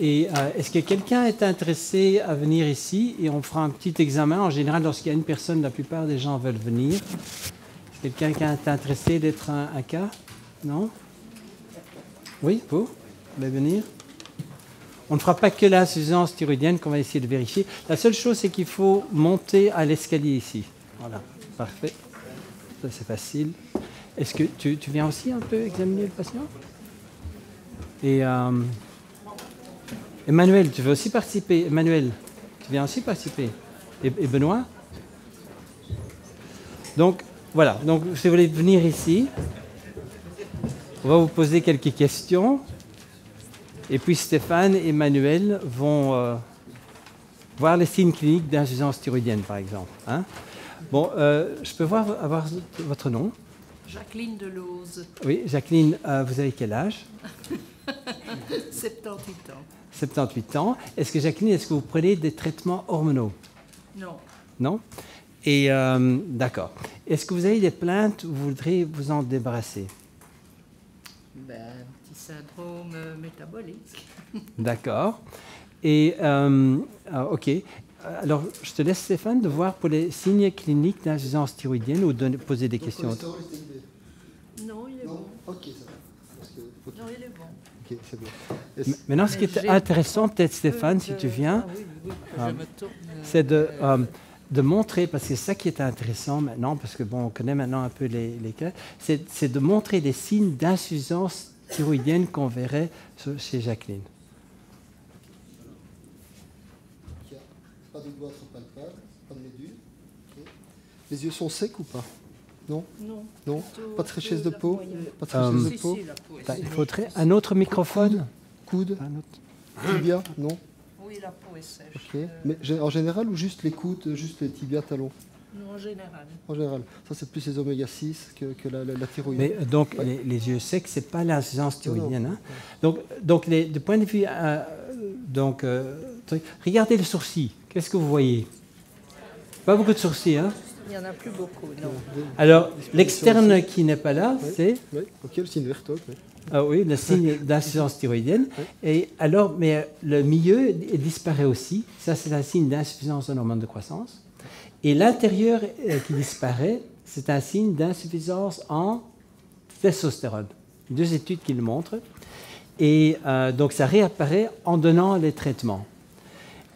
Et est-ce que quelqu'un est intéressé à venir ici? Et on fera un petit examen. En général, lorsqu'il y a une personne, la plupart des gens veulent venir. Est-ce que quelqu'un qui est intéressé d'être un cas? Non? Oui, vous voulez venir? On ne fera pas que l'insuffisance thyroïdienne qu'on va essayer de vérifier. La seule chose, c'est qu'il faut monter à l'escalier ici. Voilà, parfait. Ça, c'est facile. Est-ce que tu viens aussi un peu examiner le patient? Et Emmanuel, tu veux aussi participer? Emmanuel, tu viens aussi participer? Et Benoît? Donc, voilà. Donc, si vous voulez venir ici, on va vous poser quelques questions. Et puis Stéphane et Emmanuel vont voir les signes cliniques d'insuffisance thyroïdienne, par exemple. Hein? Bon, je peux avoir votre nom? Jacqueline Delose. Oui, Jacqueline, vous avez quel âge? 78 ans. 78 ans. Est-ce que vous prenez des traitements hormonaux? Non. Non? Et d'accord. Est-ce que vous avez des plaintes où vous voudriez vous en débarrasser? Ben, un petit syndrome métabolique. D'accord. Et ok. Alors, je te laisse, Stéphane, de voir pour les signes cliniques d'insuffisance thyroïdienne ou de poser des questions. Non, il est bon. Ok, ça va. Non, il est bon. Ok, c'est bon. Maintenant, ce qui est intéressant, peut-être, Stéphane, si tu viens, Je me tourne. c'est de montrer, parce que c'est ça qui est intéressant maintenant, parce que bon, on connaît maintenant un peu les cas, c'est de montrer des signes d'insuffisance thyroïdienne qu'on verrait chez Jacqueline. Pas de doigts trop palpables, pas de médule. Okay. Les yeux sont secs ou pas? Non? Non. Non? Pas de sécheresse de peau? Pas de sécheresse de peau? Si, la peau est Il sèche. faudrait un autre microphone. Coude? Un autre. Tibia? Non? Oui, la peau est sèche. Ok. Mais en général ou juste les coudes, juste les tibias, talons? Non, en général. En général. Ça, c'est plus les oméga 6 que la thyroïde. Mais donc, les yeux secs, ce n'est pas l'insuffisance thyroïdienne. Hein? Donc du point de vue... regardez le sourcil. Qu'est-ce que vous voyez? Pas beaucoup de sourcils, hein? Il n'y en a plus beaucoup, non. Alors, l'externe qui n'est pas là, c'est... Oui, ok, le signe vert, oui. Ah oui, le signe d'insuffisance thyroïdienne. Et alors, mais le milieu disparaît aussi. Ça, c'est un signe d'insuffisance en hormone de croissance. Et l'intérieur qui disparaît, c'est un signe d'insuffisance en testostérone. Deux études qui le montrent. Et donc, ça réapparaît en donnant les traitements.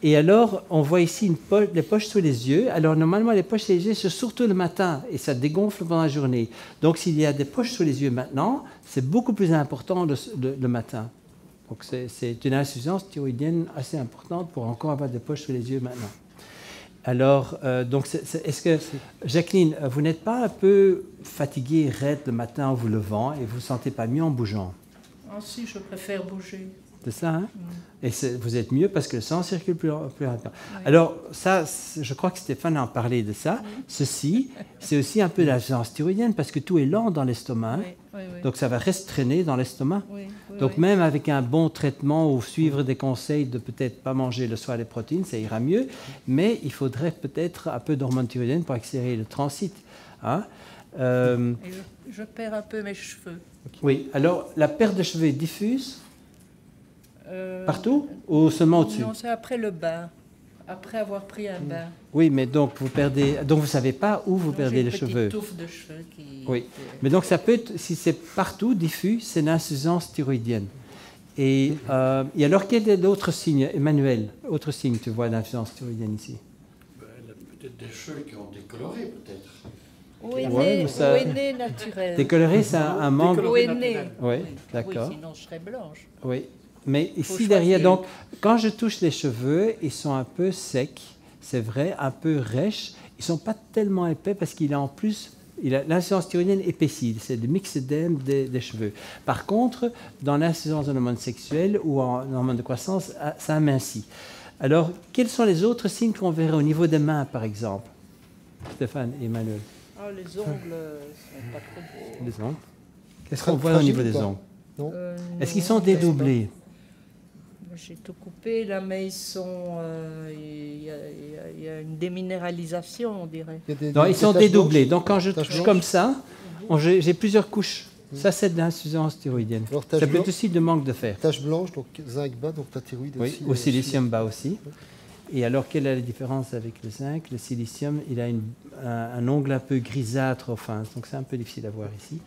Et alors, on voit ici les poches sous les yeux. Alors, normalement, les poches sous les yeux, c'est surtout le matin et ça dégonfle pendant la journée. Donc, s'il y a des poches sous les yeux maintenant, c'est beaucoup plus important le matin. Donc, c'est une insuffisance thyroïdienne assez importante pour encore avoir des poches sous les yeux maintenant. Alors, donc, est-ce que, Jacqueline, vous n'êtes pas un peu fatiguée, raide le matin en vous levant et vous ne vous sentez pas mieux en bougeant? Ah si, je préfère bouger. C'est ça, hein? Et vous êtes mieux parce que le sang circule plus rapidement. Oui. Alors, ça, je crois que Stéphane en parlait de ça. Oui. Ceci, c'est aussi un peu l'insuffisance thyroïdienne parce que tout est lent dans l'estomac. Oui, donc, ça va rester traîner dans l'estomac. Donc, même avec un bon traitement ou suivre des conseils de peut-être pas manger le soir les protéines, ça ira mieux. Mais il faudrait peut-être un peu d'hormones thyroïdiennes pour accélérer le transit. Hein? Je perds un peu mes cheveux. Oui, alors la perte de cheveux est diffuse partout ou seulement au-dessus? Non, c'est après le bain, après avoir pris un bain. Oui, mais donc vous perdez, donc vous savez pas où vous perdez les cheveux. J'ai une petite touffe de cheveux qui. Oui, mais donc ça peut être, si c'est partout diffus, c'est l'insuffisance thyroïdienne. Et alors quel est l'autre signe, Emmanuel? Autre signe, tu vois d'insuffisance thyroïdienne ici? Peut-être des cheveux qui ont décoloré, peut-être. Ouéné naturel. Décoloré, c'est un membre. Ouéné. Oui, d'accord. Oui, sinon je serais blanche. Oui, mais ici derrière, donc, quand je touche les cheveux, ils sont un peu secs, c'est vrai, un peu rêches. Ils ne sont pas tellement épais parce qu'il a en plus, l'insuffisance thyroïdienne épaissit, c'est le myxédème des cheveux. Par contre, dans l'insuffisance en hormones sexuelles ou en hormones de croissance, ça amincit. Alors, quels sont les autres signes qu'on verrait au niveau des mains, par exemple? Stéphane et Emmanuel. Ah, les ongles sont pas trop beaux. Les ongles. Qu'est-ce qu'on voit au niveau des ongles? Est-ce qu'ils sont dédoublés? J'ai tout coupé là, mais ils sont. Il y a une déminéralisation, on dirait. Non, ils sont dédoublés. Donc quand je touche comme ça, j'ai plusieurs couches. Ça, c'est de l'insuffisance thyroïdienne. Alors, Ça peut être aussi de manque de fer. tache blanche, donc zinc bas, donc ta thyroïde Oui, aussi. au silicium bas aussi. Et alors, quelle est la différence avec le zinc? Le silicium, il a un ongle un peu grisâtre au fin, donc c'est un peu difficile à voir ici.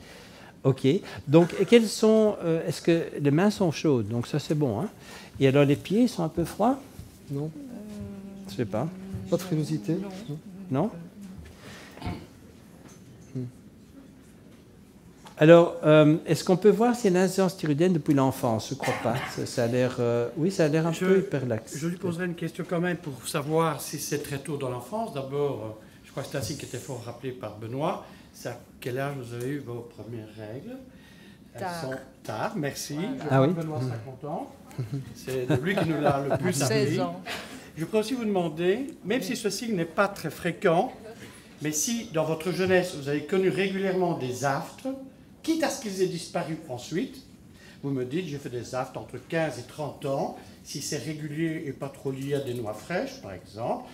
Ok, donc quelles sont... est-ce que les mains sont chaudes? Donc ça, c'est bon. Hein? Et alors, les pieds sont un peu froids? Non, Je ne sais pas. pas de frilosité. Non? Alors, est-ce qu'on peut voir s'il y a une insuffisance thyroïdienne depuis l'enfance? Je ne crois pas. Ça a l'air, oui, ça a l'air un peu hyperlaxe. Je lui poserai une question quand même pour savoir si c'est très tôt dans l'enfance. D'abord, je crois que c'est ainsi qui était fort rappelé par Benoît. C'est à quel âge vous avez eu vos premières règles? Elles Tard. sont tard, merci. Voilà. Je Ah crois oui. que Benoît sera content. C'est lui qui nous l'a le plus 16 appris. ans. Je pourrais aussi vous demander, même si ce signe n'est pas très fréquent, mais si dans votre jeunesse vous avez connu régulièrement des aftes, quitte à ce qu'ils aient disparu ensuite, vous me dites, j'ai fait des aftes entre 15 et 30 ans, si c'est régulier et pas trop lié à des noix fraîches, par exemple,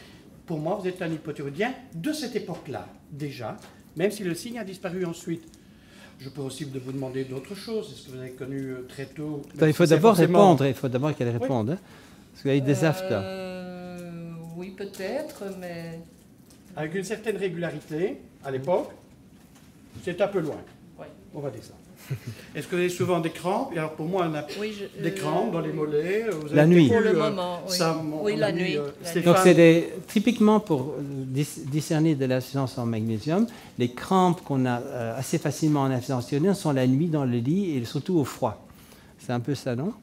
pour moi, vous êtes un hypothyroïdien de cette époque-là, déjà, même si le signe a disparu ensuite. Je peux aussi vous demander d'autres choses. Est-ce que vous avez connu très tôt... Attends, il faut d'abord répondre. Il faut d'abord qu'elle réponde. Hein? Parce qu'il y a eu des aftes, là. Oui, peut-être, mais... Avec une certaine régularité, à l'époque, c'est un peu loin. Ouais. On va dire ça. Est-ce que vous avez souvent des crampes? Et alors pour moi, on a Oui, des crampes dans les mollets. Vous avez La nuit. Pour connu, le moment, oui. ça, Oui, la nuit. La Stéphane, Donc, c'est typiquement pour discerner de l'insuffisance en magnésium, les crampes qu'on a assez facilement en insuffisance thyroïdienne sont la nuit dans le lit et surtout au froid. C'est un peu ça, non?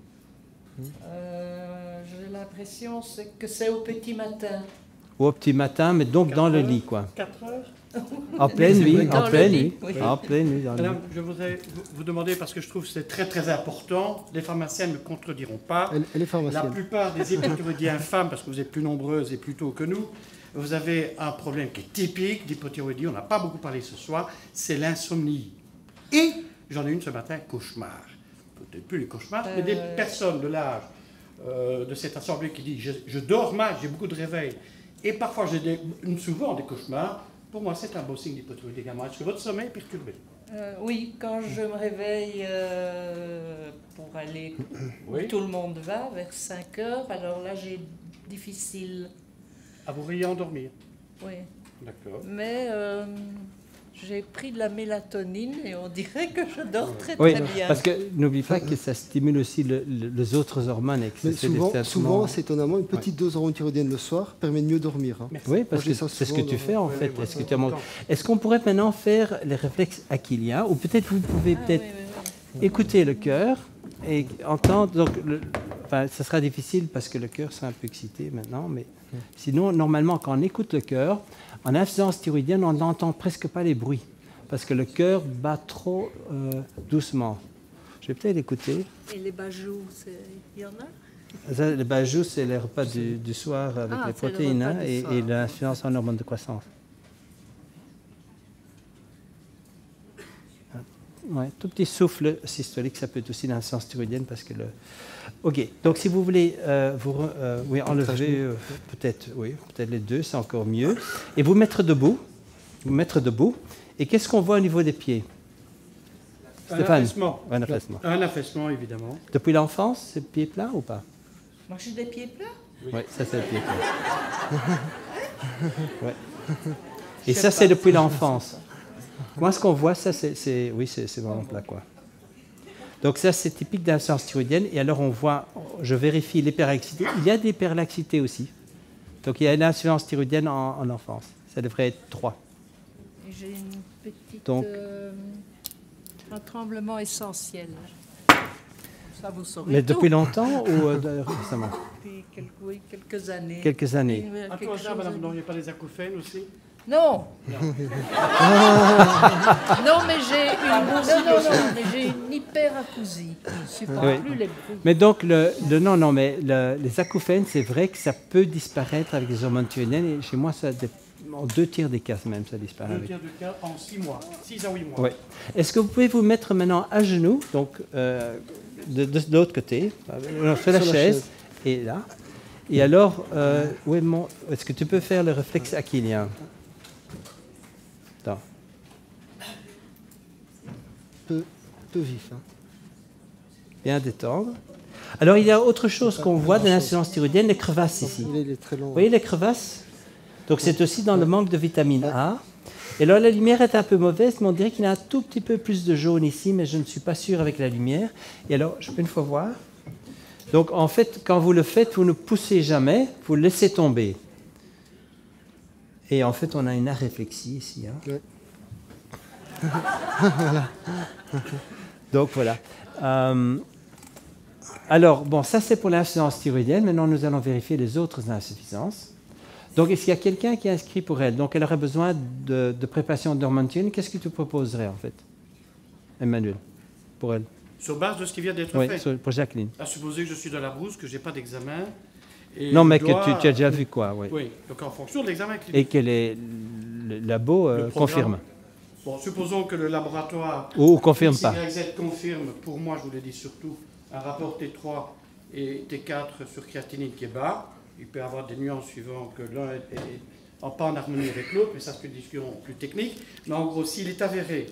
J'ai l'impression que c'est au petit matin. Ou au petit matin, mais donc 4 dans le heures, lit, quoi. 4 heures. En pleine nuit, Dans en le pleine lit, nuit. oui. En pleine nuit, dans le lit. Madame, je voudrais vous demander, parce que je trouve que c'est très très important, les pharmaciens ne me contrediront pas. Elle est La pharmacienne. plupart des hypothyroïdiens femmes, parce que vous êtes plus nombreuses et plus tôt que nous, vous avez un problème qui est typique d'hypothyroïdie, on n'a pas beaucoup parlé ce soir, c'est l'insomnie. Et j'en ai une ce matin, cauchemar. Peut-être plus les cauchemars, mais des personnes de l'âge de cette assemblée qui disent je dors mal, j'ai beaucoup de réveils, et parfois j'ai souvent des cauchemars. Pour moi, c'est un beau signe d'hypothyroïdie également. Est-ce que votre sommeil est perturbé? Oui, quand je me réveille pour aller Oui. où tout le monde va, vers 5 heures, alors là j'ai difficile. À vous réendormir. Oui. D'accord. Mais j'ai pris de la mélatonine et on dirait que je dors très Oui, très bien. parce que n'oublie pas que ça stimule aussi les autres hormones. Et que Mais c'est des traitements- souvent, c'est étonnamment, une petite dose d'hormone thyroïdienne le soir permet de mieux dormir. Hein. Merci. Oui, parce Moi, je que dis ça c'est ce que souvent tu dans- fais en Oui, fait. oui, Est-ce que oui, tu as oui. Est-ce qu'on pourrait maintenant faire les réflexes achilliens, ou peut-être vous pouvez Ah, peut-être oui, oui, oui. écouter le cœur et entendre. Donc, enfin, ça sera difficile parce que le cœur sera un peu excité maintenant, mais sinon, normalement, quand on écoute le cœur, en insuffisance thyroïdienne, on n'entend presque pas les bruits parce que le cœur bat trop doucement. Je vais peut-être écouter. Et les bajous, il y en a? Ça, le bajou, c'est les repas du soir avec Ah, les c'est le protéines repas hein, du et soir. l'insuffisance en hormones de croissance. Ouais, tout petit souffle systolique, ça peut être aussi l'insuffisance thyroïdienne parce que le. Ok, donc si vous voulez oui, enlever peut-être les deux, c'est encore mieux. Et vous mettre debout. Et qu'est-ce qu'on voit au niveau des pieds? Un Stéphane? affaissement. Un affaissement. Un affaissement, évidemment. Depuis l'enfance, c'est pieds plats ou pas? Moi j'ai des pieds plats. Oui, ça c'est le pied plat. Ouais. Et ça c'est depuis l'enfance. Moi ce qu'on voit, ça c'est vraiment plat quoi. Donc ça c'est typique d'insuffisance thyroïdienne. Et alors on voit, je vérifie l'hyperlaxité. Il y a des hyperlaxités aussi. Donc il y a une insuffisance thyroïdienne en enfance. Ça devrait être 3. Et j'ai une petite, Donc- un tremblement essentiel. Ça vous saurez Mais tout. depuis longtemps ou récemment? Depuis quelques années. Quelques années. À Quelque toi, ça, chose madame, à- vous n'auriez pas des acouphènes aussi? Non. Non, mais j'ai une hyperacousie. Je ne supporte Oui. plus les bruits. Mais donc, les acouphènes, c'est vrai que ça peut disparaître avec les hormones thyroïdiennes. Et chez moi, en 2 tiers des cas même, ça disparaît. 2 avec. tiers de cas en 6 mois. 6 à 8 mois. Ouais. Est-ce que vous pouvez vous mettre maintenant à genoux, donc de l'autre côté, sur la chaise, et là. Et alors, est-ce que tu peux faire le réflexe achillien? Attends. peu vif. Hein. Bien détendre. Alors, il y a autre chose qu'on voit de l'insuffisance thyroïdienne, les crevasses ici. Il est très long. Vous voyez les crevasses? Donc, c'est aussi dans le manque de vitamine A. Et là, la lumière est un peu mauvaise, mais on dirait qu'il y a un tout petit peu plus de jaune ici, mais je ne suis pas sûr avec la lumière. Et alors, je peux une fois voir? Donc, en fait, quand vous le faites, vous ne poussez jamais, vous le laissez tomber. Et en fait, on a une aréflexie ici. Hein. Ouais. Voilà. Donc, voilà. Alors, bon, ça c'est pour l'insuffisance thyroïdienne. Maintenant, nous allons vérifier les autres insuffisances. Donc, est-ce qu'il y a quelqu'un qui est inscrit pour elle? Donc, elle aurait besoin de préparation d'hormones thyroïdiennes. Qu'est-ce que tu proposerais, en fait, Emmanuel, pour elle? Sur base de ce qui vient d'être Oui, fait. pour Jacqueline. À supposer que je suis dans la brousse, que je n'ai pas d'examen. Non, mais que tu as déjà vu quoi, oui. Oui, donc en fonction de l'examen clinique. Et que le labo confirme. Bon, supposons que le laboratoire Ou confirme pas. XYZ confirme, pour moi, je vous l'ai dit surtout, un rapport T3 et T4 sur créatinine qui est bas. Il peut y avoir des nuances suivant que l'un est pas en harmonie avec l'autre, mais ça c'est une discussion plus technique. Mais en gros, s'il est avéré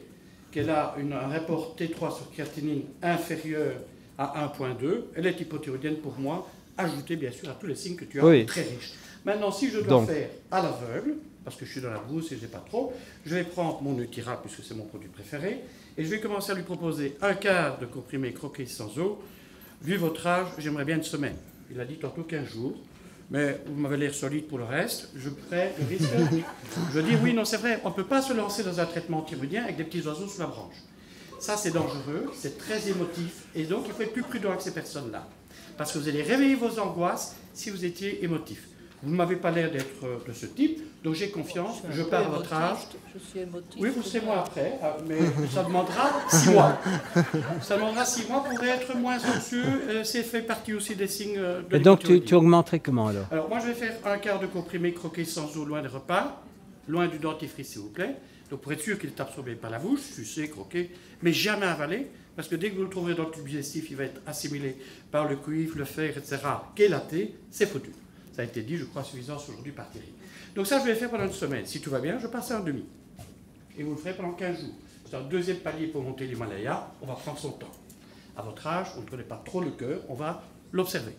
qu'elle a un rapport T3 sur créatinine inférieur à 1,2, elle est hypothyroïdienne pour moi, ajoutée bien sûr à tous les signes que tu as, oui. Très riches. Maintenant, si je dois faire à l'aveugle, parce que je suis dans la brousse et je n'ai pas trop, je vais prendre mon Euthyral, puisque c'est mon produit préféré, et je vais commencer à lui proposer un quart de comprimé croqué sans eau. Vu votre âge, j'aimerais bien une semaine. Il a dit tantôt 15 jours. Mais vous m'avez l'air solide pour le reste. Je prends le risque. Je dis oui, non, c'est vrai. On ne peut pas se lancer dans un traitement thyroïdien avec des petits oiseaux sous la branche. Ça, c'est dangereux, c'est très émotif. Et donc, il faut être plus prudent avec ces personnes-là. Parce que vous allez réveiller vos angoisses si vous étiez émotif. Vous ne m'avez pas l'air d'être de ce type, donc j'ai confiance. Je pars à votre âge. Je suis émotif. Oui, vous serez moi après, mais ça demandera 6 mois. Ça demandera 6 mois pour être moins anxieux. C'est fait partie aussi des signes de Et donc, tu augmenterais comment alors? Alors, moi, je vais faire un quart de comprimé croqué sans eau, loin des repas, loin du dentifrice, s'il vous plaît. Donc, pour être sûr qu'il est absorbé par la bouche, sucé, croqué, mais jamais avalé, parce que dès que vous le trouverez dans le tube digestif, il va être assimilé par le cuivre, le fer, etc., chélaté, c'est foutu. Ça a été dit, je crois, suffisant aujourd'hui par Thierry. Donc ça, je vais le faire pendant une semaine. Si tout va bien, je passe à un demi. Et vous le ferez pendant 15 jours. C'est un deuxième palier pour monter l'Himalaya. On va prendre son temps. À votre âge, on ne connaît pas trop le cœur, on va l'observer.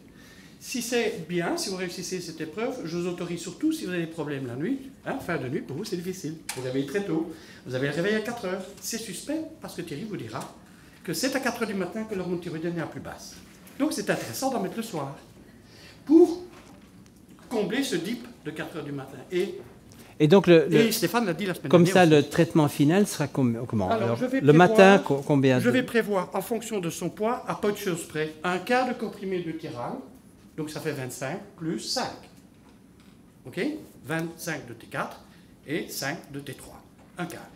Si c'est bien, si vous réussissez cette épreuve, je vous autorise surtout si vous avez des problèmes la nuit. Hein, fin de nuit, pour vous, c'est difficile. Vous réveillez très tôt. Vous avez le réveil à 4 heures. C'est suspect parce que Thierry vous dira que c'est à 4 heures du matin que l'hormone thyroïdienne est la plus basse. Donc c'est intéressant d'en mettre le soir. Pour combler ce dip de 4 heures du matin. Et donc et Stéphane l'a dit la semaine comme dernière. Ça, le traitement final sera comment? Alors, le matin, combien? Je vais prévoir, en fonction de son poids, à peu de choses près, un quart de comprimé de Thyral, donc ça fait 25, plus 5. OK? 25 de T4 et 5 de T3. Un quart.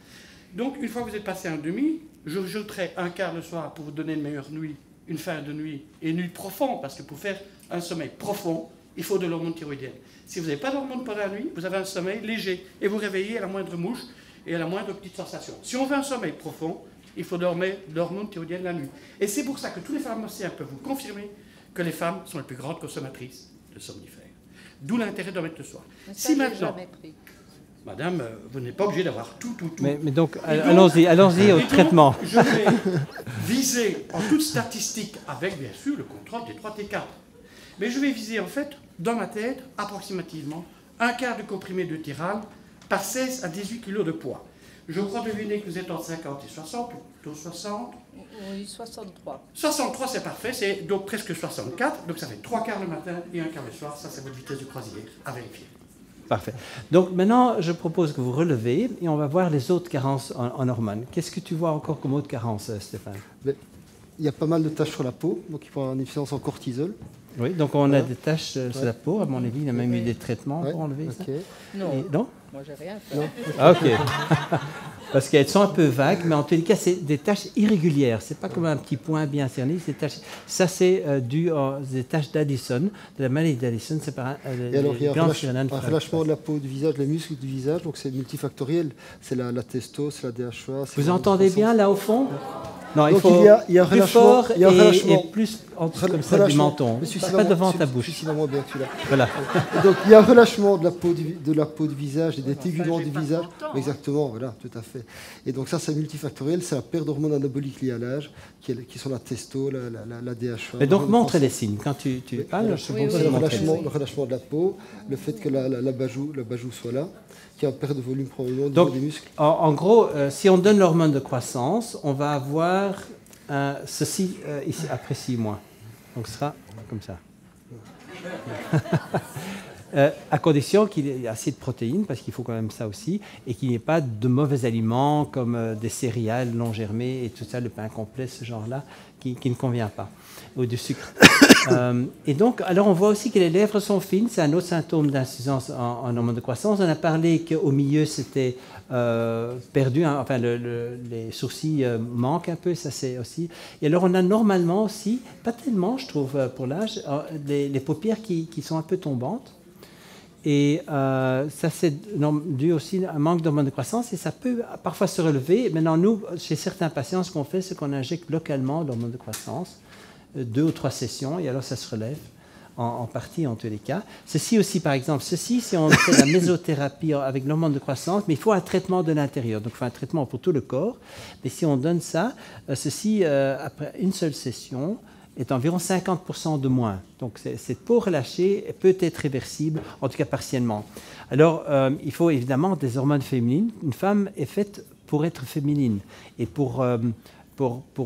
Donc, une fois que vous êtes passé un demi, je jeterai un quart le soir pour vous donner une meilleure nuit, une fin de nuit, et une nuit profonde, parce que pour faire un sommeil profond, il faut de l'hormone thyroïdienne. Si vous n'avez pas d'hormone pendant la nuit, vous avez un sommeil léger et vous réveillez à la moindre mouche et à la moindre petite sensation. Si on veut un sommeil profond, il faut dormir de l'hormone thyroïdienne la nuit. Et c'est pour ça que tous les pharmaciens peuvent vous confirmer que les femmes sont les plus grandes consommatrices de somnifères. D'où l'intérêt d'en mettre le soir. Mais ça, Si maintenant, jamais pris. madame, vous n'êtes pas obligé d'avoir tout. Mais donc, allons-y au traitement. Je vais viser en toute statistique, avec bien sûr le contrôle des 3 T4. Mais je vais viser en fait, dans ma tête, approximativement, un quart de comprimé de Thyral par 16 à 18 kg de poids. Je crois deviner que vous êtes entre 50 et 60, plutôt 60. Oui, 63. 63, c'est parfait, c'est donc presque 64, donc ça fait 3 quarts le matin et un quart le soir, ça c'est votre vitesse de croisière, à vérifier. Parfait. Donc maintenant, je propose que vous relevez et on va voir les autres carences en hormones. Qu'est-ce que tu vois encore comme autre carence, Stéphane? Il y a pas mal de taches sur la peau, donc il faut avoir une déficience en cortisol. Oui, donc on a des taches sur la peau, à mon avis, il y a même eu des traitements pour enlever ça. Non, Et, non? moi j'ai rien fait. Non. Ah, ok. Parce qu'elles sont un peu vagues, mais en tous les cas, c'est des taches irrégulières. C'est pas comme un petit point bien cerné. Ça, c'est dû aux des taches d'Addison, de la maladie d'Addison. C'est par Et alors, il y a un un relâchement de la peau du visage, les muscles du visage, donc c'est multifactoriel. C'est la testo, c'est la DHA. Vous entendez bien là au fond? Non, Donc, il y a un plus relâchement, fort il y a un relâchement. et plus en dessous comme ça du menton. Pas devant ta bouche. Celui-ci va moins bien que celui-là. Voilà. Donc il y a un relâchement de la peau du visage et des teguments du visage. longtemps, hein. Exactement, voilà, tout à fait. Et donc ça, c'est multifactoriel, c'est la perte d'hormones anaboliques liées à l'âge, qui sont la testo, la DH1. Mais donc montre les signes. Quand tu parles, je Oui, pense oui, que le montrer les signes. relâchement de la peau, le fait que la bajoue soit là, qui a une perte de volume probablement au niveau Donc, des muscles. en gros, si on donne l'hormone de croissance, on va avoir ceci ici après 6 mois. Donc, ce sera comme ça. À condition qu'il y ait assez de protéines, parce qu'il faut quand même ça aussi, et qu'il n'y ait pas de mauvais aliments comme des céréales non germées et tout ça, le pain complet, ce genre-là, qui ne convient pas, ou du sucre. Et donc, alors on voit aussi que les lèvres sont fines, c'est un autre symptôme d'insuffisance en hormone de croissance. On a parlé qu'au milieu, c'était perdu, hein, enfin les sourcils manquent un peu, ça c'est aussi. Et alors on a normalement aussi, pas tellement je trouve pour l'âge, les paupières qui sont un peu tombantes. Et ça, c'est dû aussi à un manque d'hormones de croissance et ça peut parfois se relever. Maintenant, nous, chez certains patients, ce qu'on fait, c'est qu'on injecte localement l'hormone de croissance, 2 ou 3 sessions, et alors ça se relève en partie en tous les cas. Ceci aussi, par exemple, si on fait la mésothérapie avec l'hormone de croissance, mais il faut un traitement de l'intérieur, donc il faut un traitement pour tout le corps. Mais si on donne ça, ceci, après une seule session, est environ 50% de moins. Donc cette peau relâchée peut être réversible, en tout cas partiellement. Alors, il faut évidemment des hormones féminines. Une femme est faite pour être féminine. Et pour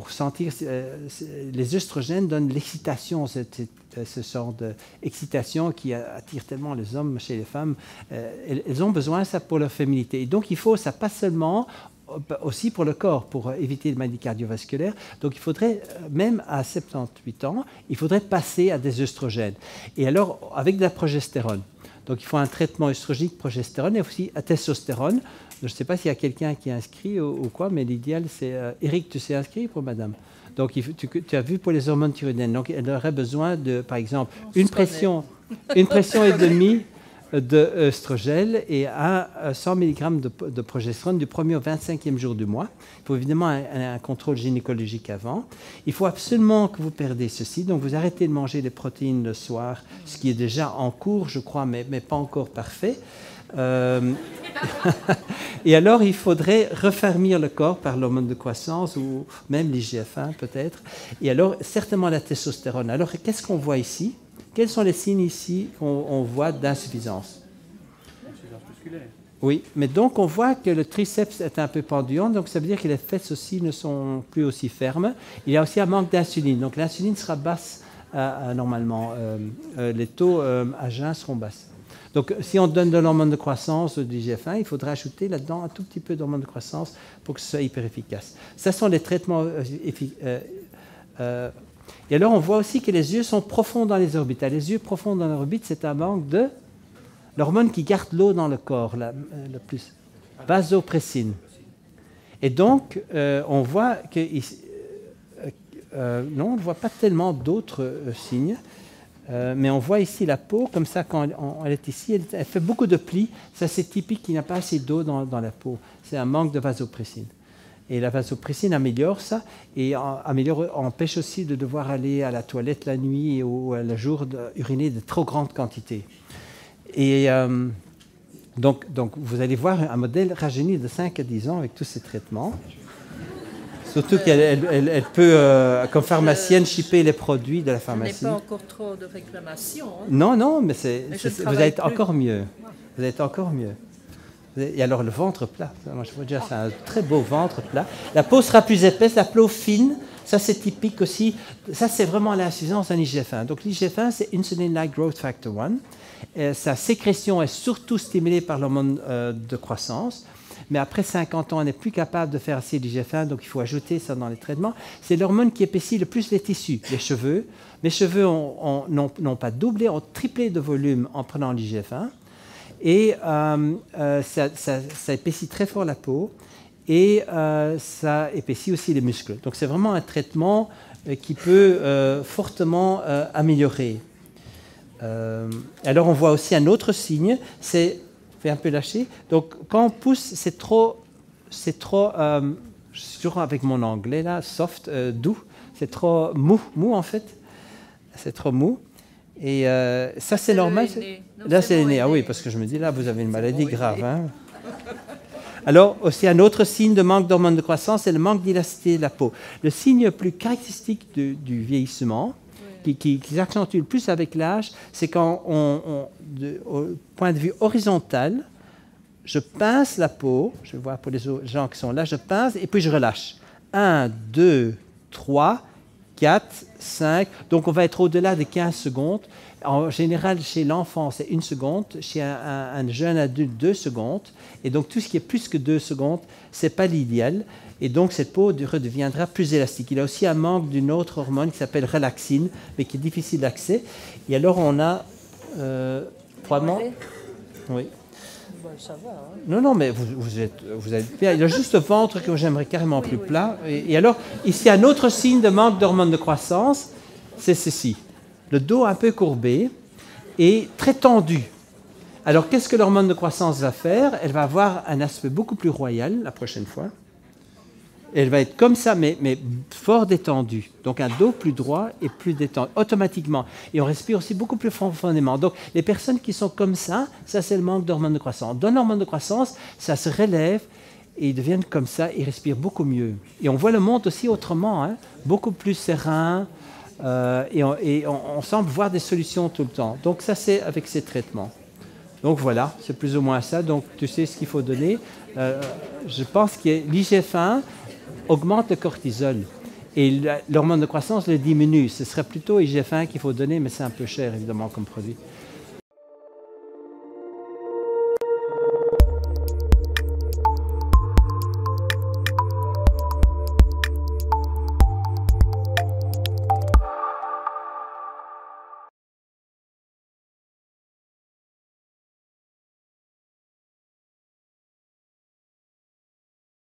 sentir... les œstrogènes donnent l'excitation, ce genre d'excitation qui attire tellement les hommes chez les femmes. Elles ont besoin de ça pour leur féminité. Et donc, il faut ça pas seulement... aussi pour le corps, pour éviter le maladie cardiovasculaire. Donc il faudrait, même à 78 ans, il faudrait passer à des œstrogènes. Et alors, avec de la progestérone. Donc il faut un traitement œstrogique, progestérone et aussi à testostérone. Je ne sais pas s'il y a quelqu'un qui est inscrit ou quoi, mais l'idéal, c'est... Eric, tu sais inscrit pour madame? Donc tu as vu pour les hormones thyroïdiennes. Donc elle aurait besoin de, par exemple, une pression et demie d'œstrogène et à 100 mg de progestérone du 1er au 25e jour du mois. Il faut évidemment un contrôle gynécologique avant. Il faut absolument que vous perdez ceci. Donc, vous arrêtez de manger les protéines le soir, ce qui est déjà en cours, je crois, mais pas encore parfait. Et alors, il faudrait refermir le corps par l'hormone de croissance ou même l'IGF-1 peut-être. Et alors, certainement la testostérone. Alors, qu'est-ce qu'on voit ici? Quels sont les signes ici qu'on voit d'insuffisance? Insuffisance musculaire. Oui, mais donc on voit que le triceps est un peu penduleux, donc ça veut dire que les fesses aussi ne sont plus aussi fermes. Il y a aussi un manque d'insuline, donc l'insuline sera basse normalement. Les taux à jeun seront basses. Donc si on donne de l'hormone de croissance ou de l'IGF-1, il faudra ajouter là-dedans un tout petit peu d'hormone de croissance pour que ce soit hyper efficace. Ça sont les traitements et alors, on voit aussi que les yeux sont profonds dans les orbites. Les yeux profonds dans l'orbite, c'est un manque de l'hormone qui garde l'eau dans le corps, le plus, vasopressine. Et donc, on voit que... non, on ne voit pas tellement d'autres signes, mais on voit ici la peau, comme ça, quand elle est ici, elle fait beaucoup de plis. Ça, c'est typique qu'il n'y a pas assez d'eau dans la peau. C'est un manque de vasopressine. Et la vasopressine améliore ça et empêche aussi de devoir aller à la toilette la nuit ou le jour uriner de trop grandes quantités. Et donc, vous allez voir un modèle rajeuni de 5 à 10 ans avec tous ces traitements. Surtout qu'elle peut, comme pharmacienne, shipper les produits de la pharmacie. Je n'ai pas encore trop de réclamations. Hein. Non, mais vous êtes plus. encore mieux. Vous êtes encore mieux. Et alors le ventre plat, moi je vois déjà c'est un très beau ventre plat. La peau sera plus épaisse, la peau fine, ça c'est typique aussi. Ça c'est vraiment l'insuffisance en IGF-1. Donc l'IGF-1 c'est Insulin-like Growth Factor 1. Sa sécrétion est surtout stimulée par l'hormone de croissance. Mais après 50 ans, on n'est plus capable de faire assez d'IGF-1, donc il faut ajouter ça dans les traitements. C'est l'hormone qui épaissit le plus les tissus, les cheveux. Mes cheveux n'ont pas doublé, ont triplé de volume en prenant l'IGF-1. Et ça épaissit très fort la peau et ça épaissit aussi les muscles. Donc c'est vraiment un traitement qui peut fortement améliorer. Alors on voit aussi un autre signe, c'est fait un peu lâcher. Donc quand on pousse, c'est trop. Je Je suis toujours avec mon anglais là, soft, doux. C'est trop mou en fait. C'est trop mou. Et ça, c'est normal. Là, c'est l'aîné. Ah oui, parce que je me dis, là, vous avez une maladie grave. Hein. Alors, aussi, un autre signe de manque d'hormones de croissance, c'est le manque d'élasticité de la peau. Le signe le plus caractéristique du vieillissement, qui s'accentue le plus avec l'âge, c'est quand, au point de vue horizontal, je pince la peau, je vois pour les gens qui sont là, je pince et puis je relâche. 1, 2, 3, 4, 5. Donc, on va être au-delà des 15 secondes. En général, chez l'enfant, c'est 1 seconde. Chez un jeune adulte, 2 secondes. Et donc, tout ce qui est plus que 2 secondes, ce n'est pas l'idéal. Et donc, cette peau redeviendra plus élastique. Il y a aussi un manque d'une autre hormone qui s'appelle relaxine, mais qui est difficile d'accès. Et alors, on a probablement... Oui. Bon, ça va, hein. Non, mais vous êtes bien. Il y a juste le ventre que j'aimerais carrément plus plat. Et alors, ici, un autre signe de manque d'hormones de croissance, c'est ceci. Le dos un peu courbé et très tendu. Alors, qu'est-ce que l'hormone de croissance va faire? Elle va avoir un aspect beaucoup plus royal la prochaine fois. Elle va être comme ça, mais fort détendue. Donc, un dos plus droit et plus détendu, automatiquement. Et on respire aussi beaucoup plus profondément. Donc, les personnes qui sont comme ça, c'est le manque d'hormones de croissance. Dans l'hormone de croissance, ça se relève et ils deviennent comme ça, ils respirent beaucoup mieux. Et on voit le monde aussi autrement, hein, beaucoup plus serein, et on semble voir des solutions tout le temps. Donc, ça, c'est avec ces traitements. Donc, voilà, c'est plus ou moins ça. Donc, tu sais ce qu'il faut donner. Je pense que l'IGF-1 augmente le cortisol et l'hormone de croissance le diminue. Ce serait plutôt IGF-1 qu'il faut donner, mais c'est un peu cher, évidemment, comme produit.